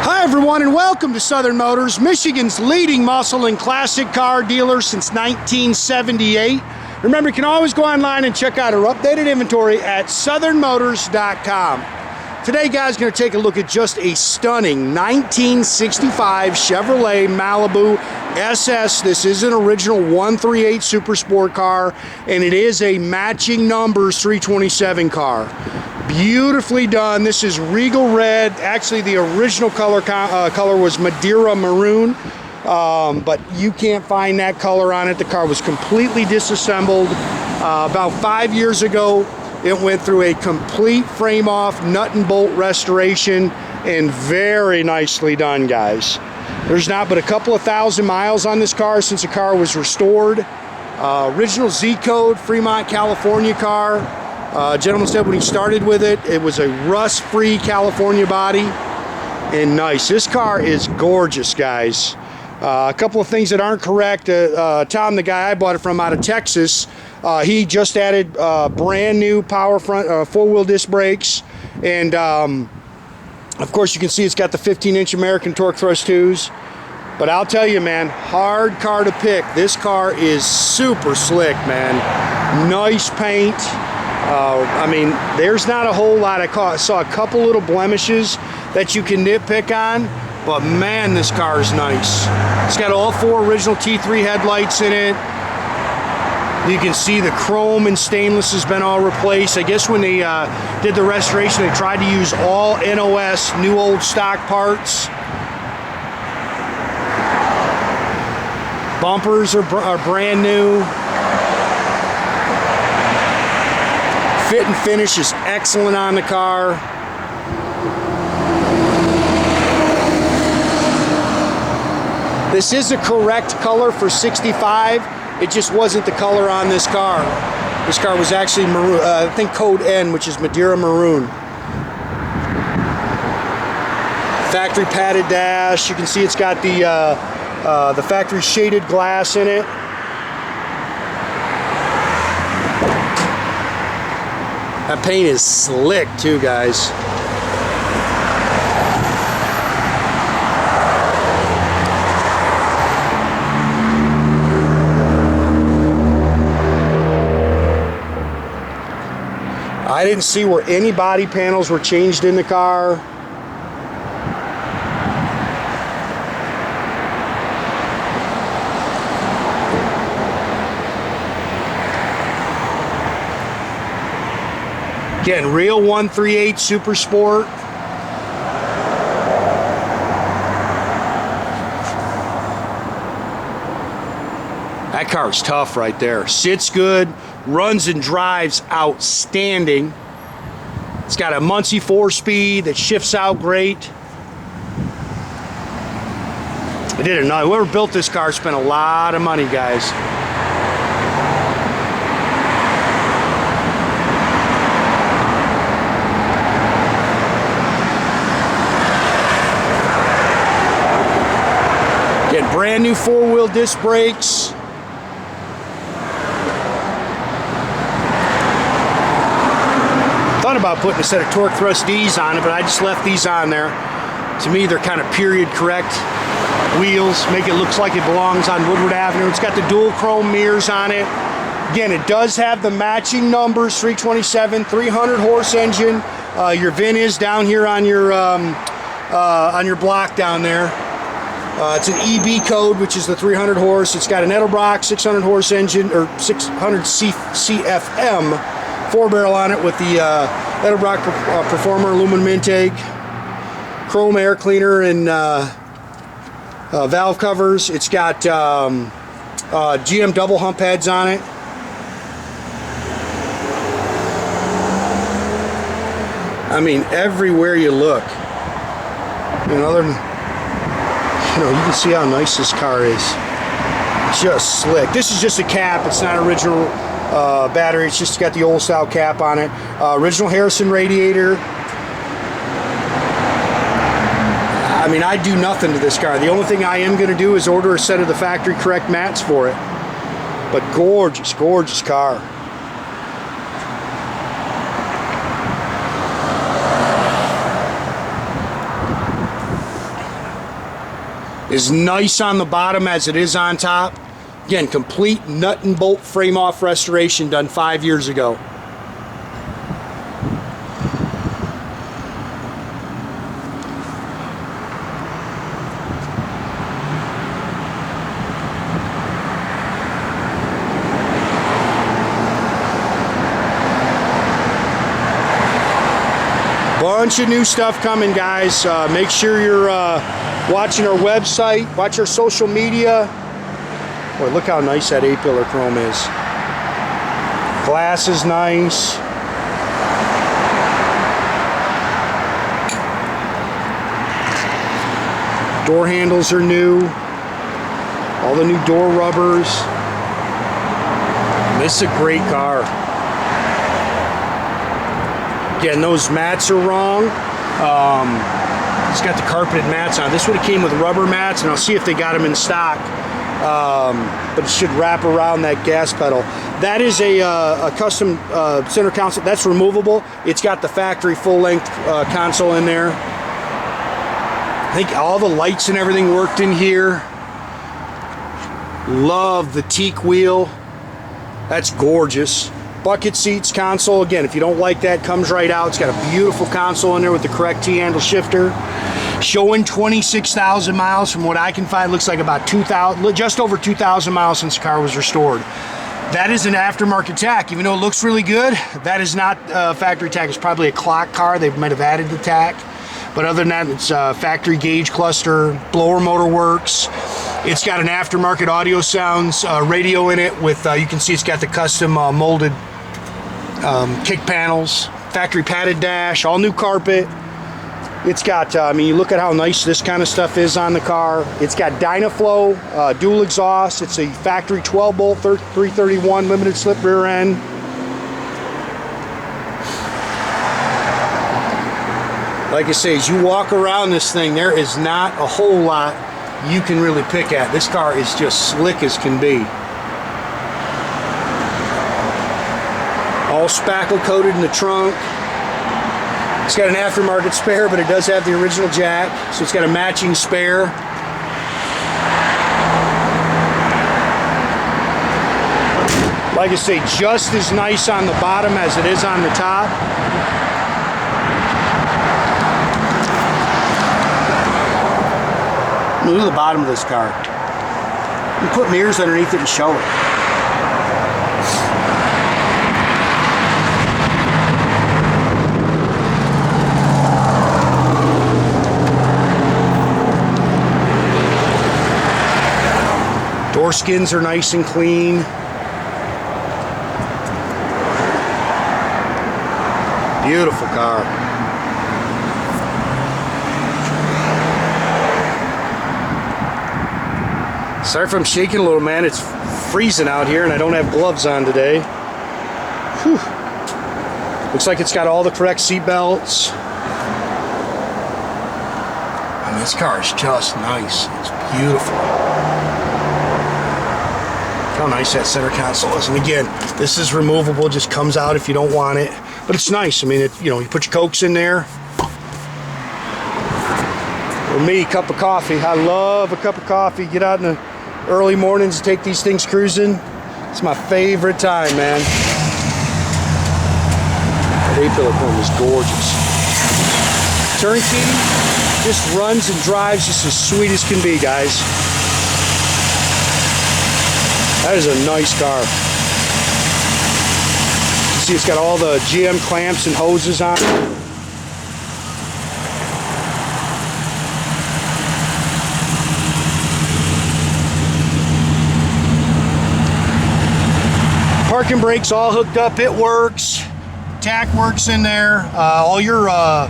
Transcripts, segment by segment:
Hi everyone, and welcome to Southern Motors, Michigan's leading muscle and classic car dealer since 1978. Remember, you can always go online and check out our updated inventory at southernmotors.com. Today, guys, going to take a look at just a stunning 1965 Chevrolet Malibu SS. This is an original 138 Super Sport car, and it is a matching numbers 327 car. Beautifully done. This is Regal red. Actually, the original color was Madeira maroon, but you can't find that color on it. The car was completely disassembled. About 5 years ago, it went through a complete frame off, nut and bolt restoration, and very nicely done, guys. There's not but a couple of thousand miles on this car since the car was restored. Original Z code, Fremont, California car. Gentleman said when he started with it, it was a rust-free California body, and nice. This car is gorgeous, guys. A couple of things that aren't correct. Tom, the guy I bought it from out of Texas, he just added brand new power front, four-wheel disc brakes, and of course you can see it's got the 15-inch American torque thrust 2s. But I'll tell you, man, hard car to pick. This car is super slick, man. Nice paint. I mean, there's not a whole lot. I saw a couple little blemishes that you can nitpick on, but man, this car is nice. It's got all 4 original T3 headlights in it. You can see the chrome and stainless has been all replaced. I guess when they did the restoration, they tried to use all NOS, new old stock parts. Bumpers are brand new. Fit and finish is excellent on the car. This is a correct color for 65. It just wasn't the color on this car. This car was actually maroon, I think code N, which is Madeira maroon. Factory padded dash. You can see it's got the factory shaded glass in it. That paint is slick too, guys. I didn't see where any body panels were changed in the car. Again, real 138 Super Sport. That car's tough right there. Sits good, runs and drives outstanding. It's got a Muncie 4-speed that shifts out great. Whoever built this car spent a lot of money, guys. Get brand new 4-wheel disc brakes. Thought about putting a set of torque thrust Ds on it, but I just left these on there. To me, they're kind of period correct wheels, make it look like it belongs on Woodward Avenue. It's got the dual chrome mirrors on it. Again, it does have the matching numbers, 327, 300 horse engine. Your VIN is down here on your block down there. It's an EB code, which is the 300 horse. It's got an Edelbrock 600 horse engine, or 600 CFM 4-barrel on it with the Edelbrock Performer aluminum intake, chrome air cleaner, and valve covers. It's got GM double hump heads on it. I mean, everywhere you look, you can see how nice this car is. Just slick. This is just a cap. It's not original battery. It's just got the old style cap on it. Original Harrison radiator. I mean, I do nothing to this car. The only thing I am going to do is order a set of the factory correct mats for it. But gorgeous, gorgeous car. As nice on the bottom as it is on top. Again, complete nut and bolt frame off restoration done 5 years ago. Bunch of new stuff coming, guys. Make sure you're watching our website, watch our social media. Boy, look how nice that A-pillar chrome is. Glass is nice. Door handles are new. All the new door rubbers. This is a great car. Again, those mats are wrong. It's got the carpeted mats on. This would have came with rubber mats, and I'll see if they got them in stock. But it should wrap around that gas pedal. That is a custom center console. That's removable. It's got the factory full-length console in there. I think all the lights and everything worked in here. Love the teak wheel. That's gorgeous. Bucket seats console. Again, if you don't like that, comes right out. It's got a beautiful console in there with the correct T-handle shifter. Showing 26,000 miles. From what I can find, looks like about 2,000, just over 2,000 miles since the car was restored. That is an aftermarket tach. Even though it looks really good, that is not factory tach. It's probably a clock car. They might have added the tach. But other than that, it's factory gauge cluster, blower motor works. It's got an aftermarket Audiosounds radio in it with, you can see it's got the custom molded kick panels, factory padded dash, all new carpet. It's got, I mean, you look at how nice this kind of stuff is on the car. It's got Dynaflow, dual exhaust. It's a factory 12 bolt 331 limited slip rear end. Like I say, as you walk around this thing, there is not a whole lot you can really pick at. This car is just slick as can be. All spackle coated in the trunk. It's got an aftermarket spare, but it does have the original jack, so it's got a matching spare. Like I say, just as nice on the bottom as it is on the top. Look at the bottom of this car. You put mirrors underneath it and show it. Door skins are nice and clean. Beautiful car. Sorry if I'm shaking a little, man. It's freezing out here and I don't have gloves on today. Whew. Looks like it's got all the correct seat belts. And this car is just nice. It's beautiful. How nice that center console is. And again, this is removable, just comes out if you don't want it. But it's nice. I mean, you know, you put your Cokes in there. For me, cup of coffee. I love a cup of coffee. Get out in the early mornings, take these things cruising. It's my favorite time, man. That A-pillar chrome is gorgeous. Turnkey just runs and drives just as sweet as can be, guys. That is a nice car. You see, it's got all the GM clamps and hoses on it. Parking brakes all hooked up. It works. Tach works in there. All your, I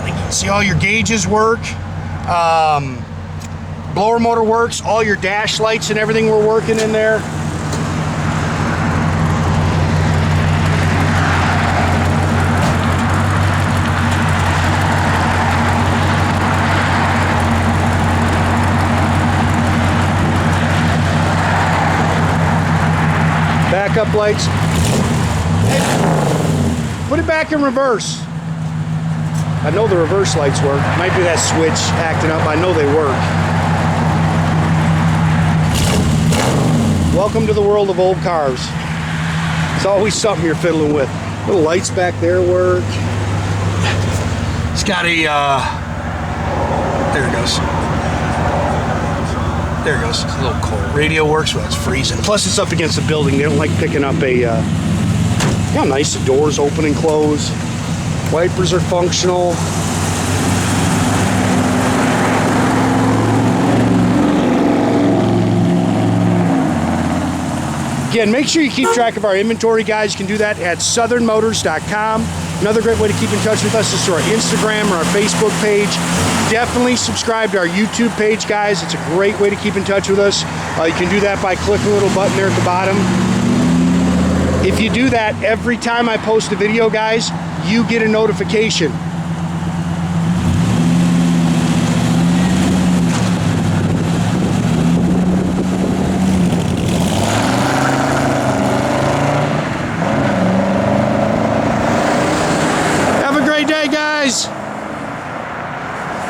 think you can see all your gauges work. Blower motor works, all your dash lights and everything were working in there. Backup lights. Hey, put it back in reverse. I know the reverse lights work. Might be that switch acting up. I know they work. Welcome to the world of old cars. It's always something you're fiddling with. Little lights back there work. It's got a, there it goes. There it goes. It's a little cold. Radio works when it's freezing. Plus it's up against the building. They don't like picking up a, how nice the doors open and close. Wipers are functional. Again, make sure you keep track of our inventory, guys. You can do that at southernmotors.com. Another great way to keep in touch with us is through our Instagram or our Facebook page. Definitely subscribe to our YouTube page, guys. It's a great way to keep in touch with us. You can do that by clicking the little button there at the bottom. If you do that, every time I post a video, guys, you get a notification. Have a great day, guys.